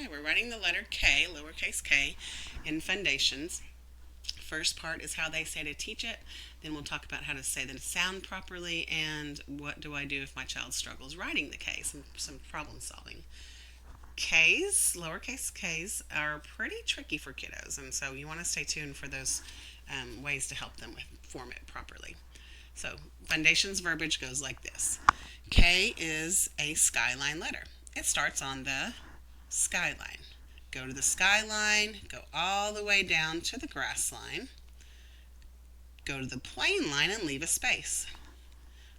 Okay, we're writing the letter K, lowercase k, in Fundations. First part is how they say to teach it. Then we'll talk about how to say the sound properly and what do I do if my child struggles writing the K, some problem solving. K's, lowercase k's, are pretty tricky for kiddos, and so you want to stay tuned for those ways to help them form it properly. So, Fundation's verbiage goes like this. K is a skyline letter. It starts on the skyline. Go to the skyline, go all the way down to the grass line, go to the plane line and leave a space.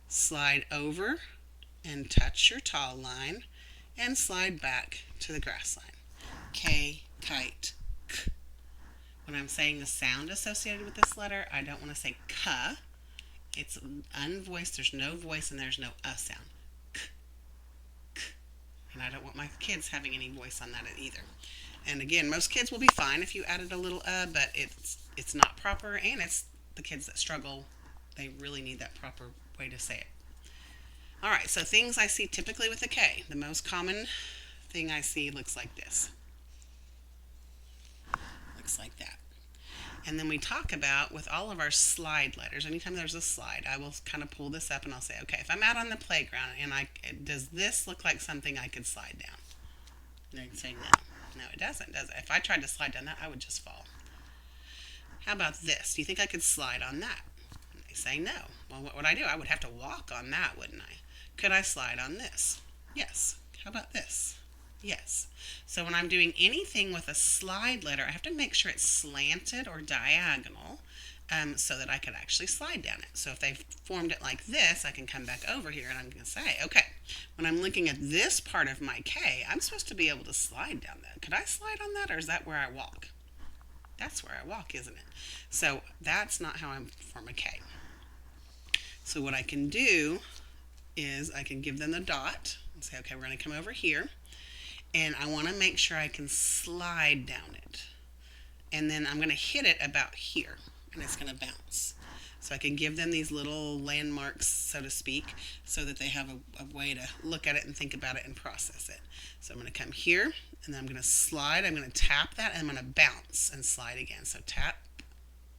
Slide over and touch your tall line and slide back to the grass line. K, kite, k. When I'm saying the sound associated with this letter, I don't want to say k. It's unvoiced, there's no voice and there's no sound. K, k. And I don't want my kids having any voice on that either. And again, most kids will be fine if you added a little but it's not proper, and it's the kids that struggle. They really need that proper way to say it. All right, so things I see typically with the K. The most common thing I see looks like this. Looks like that. And then we talk about, with all of our slide letters, anytime there's a slide, I will kind of pull this up and I'll say, okay, if I'm out on the playground and does this look like something I could slide down? And they'd say no. No, it doesn't, does it? If I tried to slide down that, I would just fall. How about this? Do you think I could slide on that? And they say no. Well, what would I do? I would have to walk on that, wouldn't I? Could I slide on this? Yes. How about this? Yes. So when I'm doing anything with a slide letter, I have to make sure it's slanted or diagonal so that I could actually slide down it. So if they've formed it like this, I can come back over here and I'm going to say, okay, when I'm looking at this part of my K, I'm supposed to be able to slide down that. Could I slide on that, or is that where I walk? That's where I walk, isn't it? So that's not how I form a K. So what I can do is I can give them the dot and say, okay, we're going to come over here, and I want to make sure I can slide down it. And then I'm going to hit it about here, and it's going to bounce. So I can give them these little landmarks, so to speak, so that they have a way to look at it and think about it and process it. So I'm going to come here, and then I'm going to slide. I'm going to tap that, and I'm going to bounce and slide again. So tap,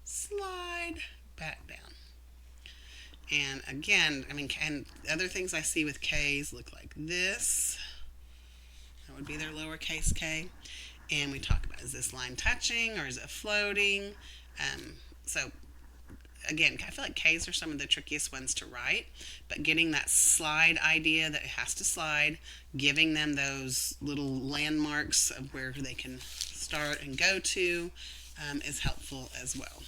slide, back down. And again, and other things I see with K's look like this. That would be their lowercase k. And we talk about, is this line touching or is it floating? So again, I feel like K's are some of the trickiest ones to write, but getting that slide idea that it has to slide, giving them those little landmarks of where they can start and go to is helpful as well.